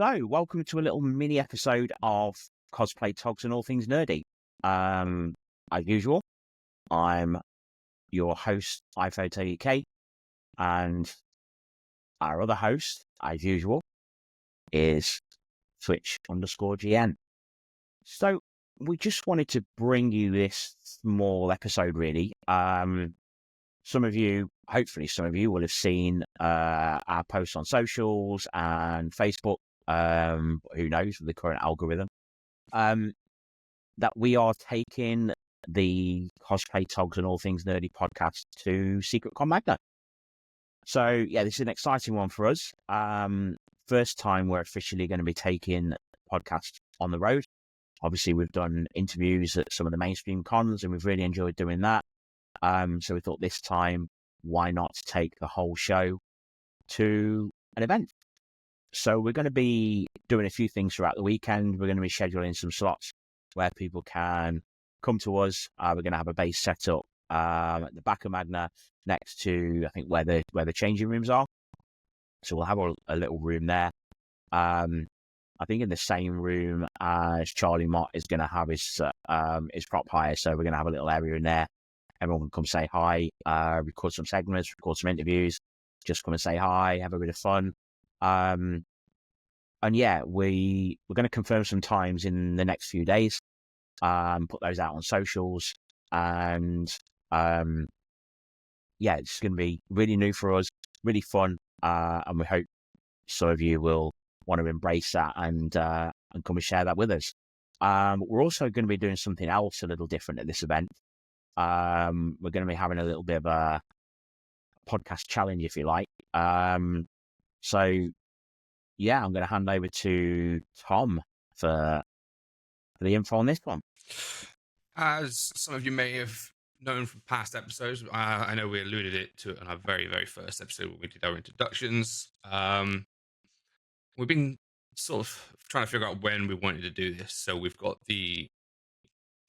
So, welcome to a little mini episode of Cosplay, Togs, and All Things Nerdy. As usual, I'm your host, iPhoto UK, and our other host, as usual, is Switch_GN. So, we just wanted to bring you this small episode, really. Hopefully some of you will have seen our posts on socials and Facebook. Who knows with the current algorithm, that we are taking the Cosplay, Togs, and All Things Nerdy podcast to Secret Con Magna. So, yeah, this is an exciting one for us. First time we're officially going to be taking podcasts on the road. Obviously, we've done interviews at some of the mainstream cons, and we've really enjoyed doing that. So we thought this time, why not take the whole show to an event? So we're going to be doing a few things throughout the weekend. We're going to be scheduling some slots where people can come to us. We're going to have a base set up at the back of Magna next to, I think, where the changing rooms are. So we'll have a little room there. I think in the same room as Charlie Mott is going to have his prop hire. So we're going to have a little area in there. Everyone can come say hi, record some segments, record some interviews, just come and say hi, have a bit of fun. And yeah, we're going to confirm some times in the next few days, put those out on socials. And yeah, it's going to be really new for us, really fun. And we hope some of you will want to embrace that and come and share that with us. We're also going to be doing something else a little different at this event. We're going to be having a little bit of a podcast challenge, if you like. So yeah, I'm going to hand over to Tom for the info on this one. As some of you may have known from past episodes, I know we alluded it to in our very, very first episode when we did our introductions. We've been sort of trying to figure out when we wanted to do this. So we've got the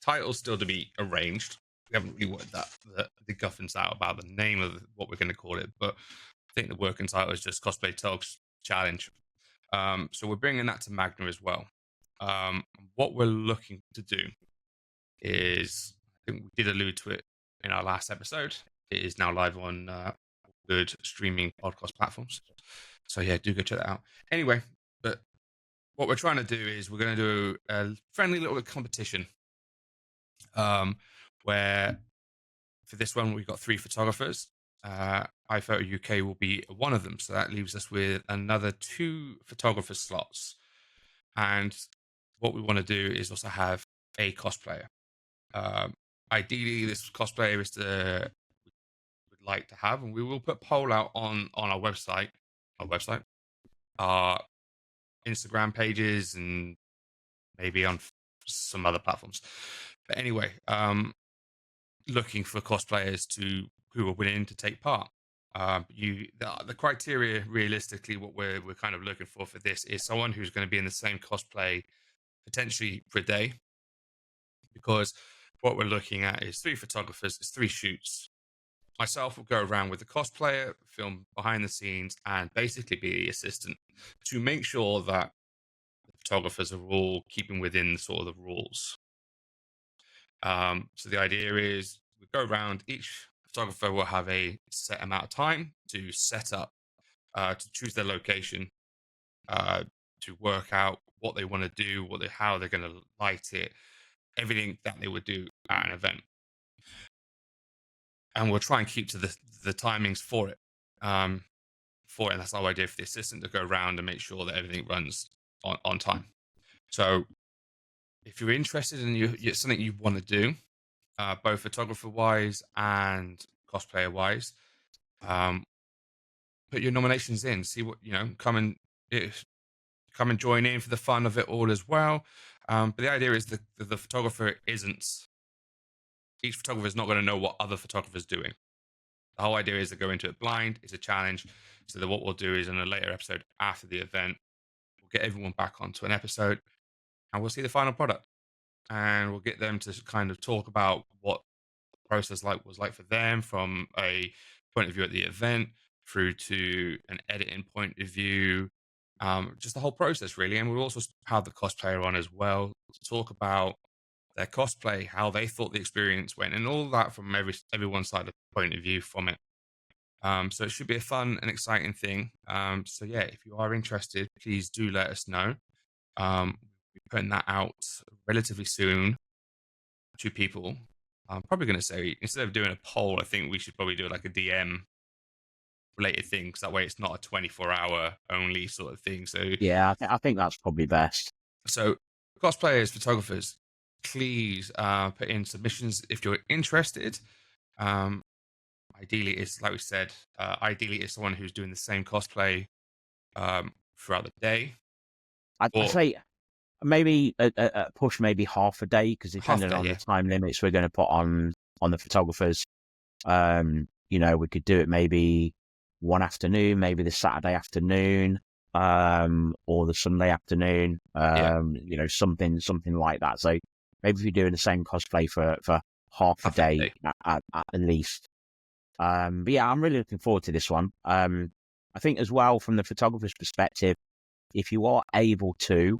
title still to be arranged. We haven't really worked the guffins out about the name of what we're going to call it, but I think the working title is just Cosplay Togs Challenge. So we're bringing that to Magna as well. What we're looking to do is, I think we did allude to it in our last episode. It is now live on good streaming podcast platforms. So yeah, do go check that out. Anyway, but what we're trying to do is we're going to do a friendly little competition. Where for this one we've got 3 photographers. iPhoto UK will be one of them, so that leaves us with another 2 photographer slots. And what we want to do is also have a cosplayer. Ideally, this cosplayer would like to have, and we will put a poll out on our website, our Instagram pages, and maybe on some other platforms. But anyway, looking for cosplayers who are willing to take part. The criteria, realistically, what we're kind of looking for this is someone who's going to be in the same cosplay potentially per day, because what we're looking at is 3 photographers, it's 3 shoots. Myself will go around with the cosplayer, film behind the scenes, and basically be the assistant to make sure that the photographers are all keeping within sort of the rules. So the idea is we go around, each photographer will have a set amount of time to set up, to choose their location, to work out what they want to do, how they're going to light it, everything that they would do at an event. And we'll try and keep to the timings for it. And that's our idea for the assistant to go around and make sure that everything runs on time. So if you're interested and it's something you want to do, both photographer-wise and cosplayer-wise, put your nominations in. See what come and join in for the fun of it all as well. But the idea is the photographer isn't. Each photographer is not going to know what other photographer's doing. The whole idea is to go into it blind. It's a challenge. So that what we'll do is in a later episode after the event, we'll get everyone back onto an episode, and we'll see the final product. And we'll get them to kind of talk about what the process was like for them from a point of view at the event through to an editing point of view, just the whole process really. And we'll also have the cosplayer on as well to talk about their cosplay, how they thought the experience went, and all that from everyone's side of point of view from it. So it should be a fun and exciting thing. So yeah, if you are interested, please do let us know. We're putting that out relatively soon to people. I'm probably going to say, instead of doing a poll, I think we should probably do like a DM related thing, because that way it's not a 24-hour only sort of thing. So Yeah, I think that's probably best. So cosplayers, photographers, please put in submissions if you're interested. Ideally, it's like we said, ideally it's someone who's doing the same cosplay throughout the day. I'd say maybe a push, maybe half a day, because depending on the time limits we're going to put on the photographers, we could do it maybe one afternoon, maybe the Saturday afternoon, or the Sunday afternoon, something like that. So maybe if you're doing the same cosplay for half a day. At least. But yeah, I'm really looking forward to this one. I think as well, from the photographer's perspective, if you are able to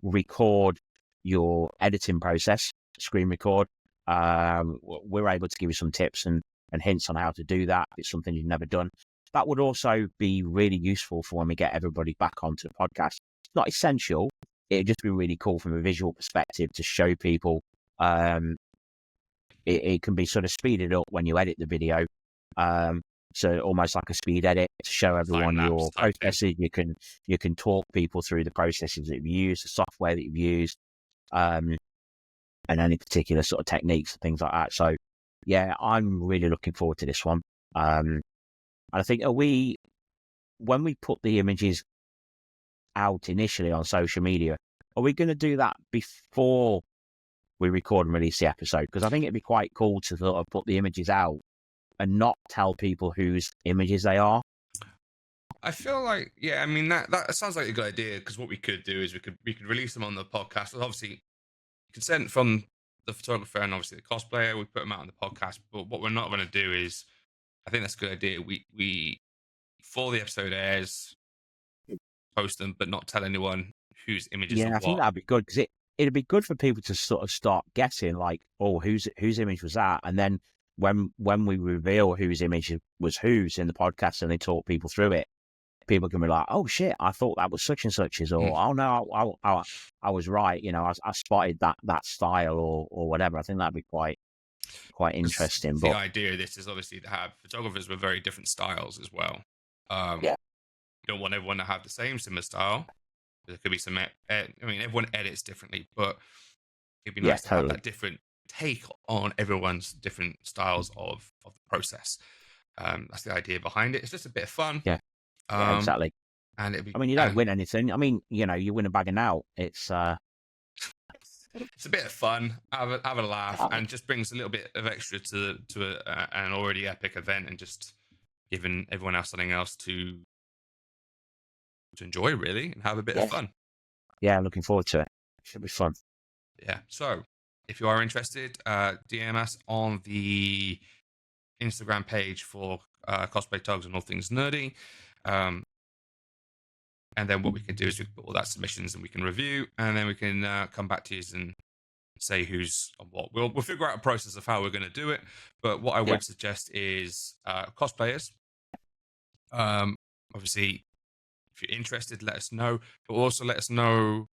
record your editing process, screen record, we're able to give you some tips and hints on how to do that. If it's something you've never done. That would also be really useful for when we get everybody back onto the podcast. It's not essential. It'd just be really cool from a visual perspective to show people. It can be sort of speeded up when you edit the video. So almost like a speed edit to show everyone your processes. You can talk people through the processes that you've used, the software that you've used, and any particular sort of techniques and things like that. So yeah, I'm really looking forward to this one. And I think when we put the images out initially on social media, are we going to do that before we record and release the episode? Because I think it'd be quite cool to sort of put the images out and not tell people whose images they are. I feel like, yeah, I mean, that sounds like a good idea, because what we could do is we could release them on the podcast. Obviously, consent from the photographer and obviously the cosplayer, we put them out on the podcast. But what we're not going to do is, I think that's a good idea. We before the episode airs, post them, but not tell anyone whose images are what. Yeah, I think that'd be good, because it'd be good for people to sort of start guessing, like, oh, whose image was that? And then when we reveal whose image was whose in the podcast and they talk people through it, people can be like, oh shit, I thought that was such and such's, or oh no, I was right. I spotted that style or whatever. I think that'd be quite interesting. The idea of this is obviously to have photographers with very different styles as well. You don't want everyone to have the similar style. There could be some, everyone edits differently, but it'd be nice to have that different take on everyone's different styles of the process. That's the idea behind it. It's just a bit of fun. Yeah, exactly. And it'd be, you don't win anything. You win a bag of now. It's it's a bit of fun, have a laugh, and just brings a little bit of extra to an already epic event, and just giving everyone else something else to enjoy, really, and have a bit of fun. Yeah, looking forward to it. Should be fun. Yeah. So if you are interested, DM us on the Instagram page for Cosplay Togs and All Things Nerdy. And then what we can do is we can put all that submissions and we can review, and then we can come back to you and say who's on what. We'll figure out a process of how we're going to do it. But what I would suggest is cosplayers. Obviously, if you're interested, let us know. But also let us know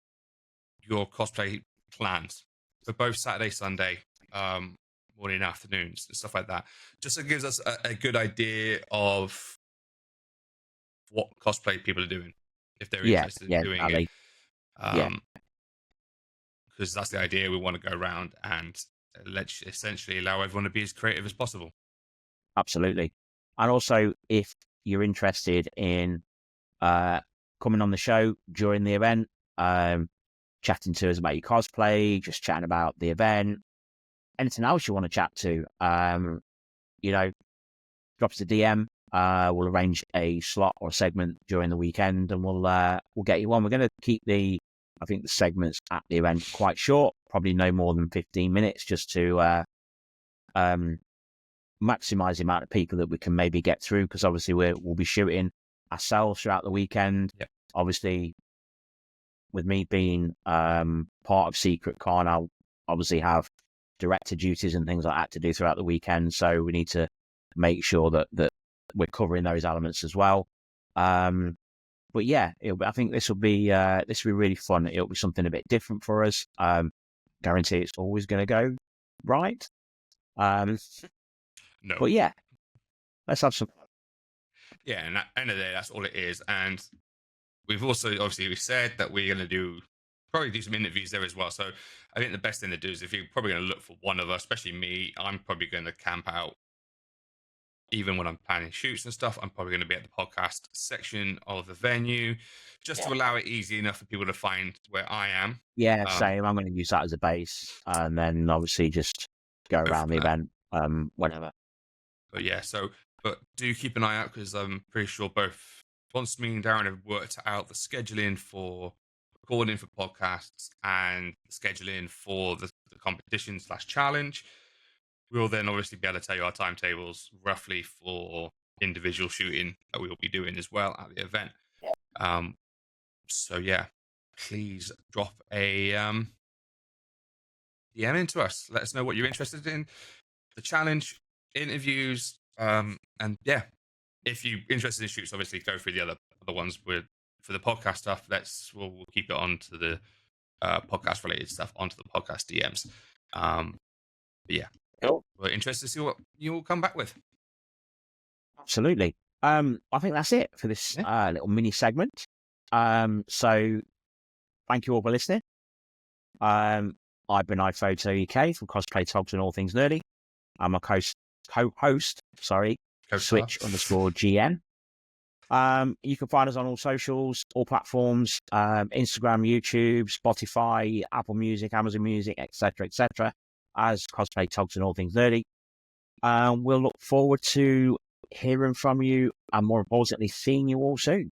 your cosplay plans for both Saturday, Sunday, morning, afternoons, stuff like that. Just so it gives us a good idea of what cosplay people are doing, if they're interested in doing it. Because that's the idea. We want to go around and let's essentially allow everyone to be as creative as possible. Absolutely. And also, if you're interested in coming on the show during the event, chatting to us about your cosplay, just chatting about the event, anything else you want to chat to, drop us a DM. We'll arrange a slot or a segment during the weekend, and we'll get you on. We're going to keep the segments at the event quite short, probably no more than 15 minutes, just to maximize the amount of people that we can maybe get through, because obviously we'll be shooting ourselves throughout the weekend. Yep. Obviously, with me being part of Secret Con, I'll obviously have director duties and things like that to do throughout the weekend. So we need to make sure that we're covering those elements as well. But yeah, I think this will be really fun. It'll be something a bit different for us. Guarantee it's always going to go right. No. But yeah, let's have some fun. Yeah, and at the end of the day, that's all it is. And we've also obviously we said that we're going to probably do some interviews there as well. So I think the best thing to do is if you're probably going to look for one of us, especially me, I'm probably going to camp out. Even when I'm planning shoots and stuff, I'm probably going to be at the podcast section of the venue just to allow it easy enough for people to find where I am. Yeah, same. I'm going to use that as a base and then obviously just go around the event whenever. But yeah, but do keep an eye out because I'm pretty sure both once me and Darren have worked out the scheduling for recording for podcasts and scheduling for the competition / challenge, we'll then obviously be able to tell you our timetables roughly for individual shooting that we will be doing as well at the event. So yeah, please drop a DM into us. Let us know what you're interested in, the challenge, interviews, and yeah, if you're interested in shoots, obviously go through the other ones. For the podcast stuff, we'll keep it on to the podcast related stuff onto the podcast DMs. But yeah, cool. We're interested to see what you will come back with. Absolutely. I think that's it for this little mini segment. So thank you all for listening. I've been iPhoto UK from Cosplay, Togs and All Things Nerdy. I'm a co-host, Switch_GN. You can find us on all socials, all platforms, Instagram, YouTube, Spotify, Apple Music, Amazon Music, etc., as Cosplay, Togs and All Things Nerdy. We'll look forward to hearing from you and more importantly, seeing you all soon.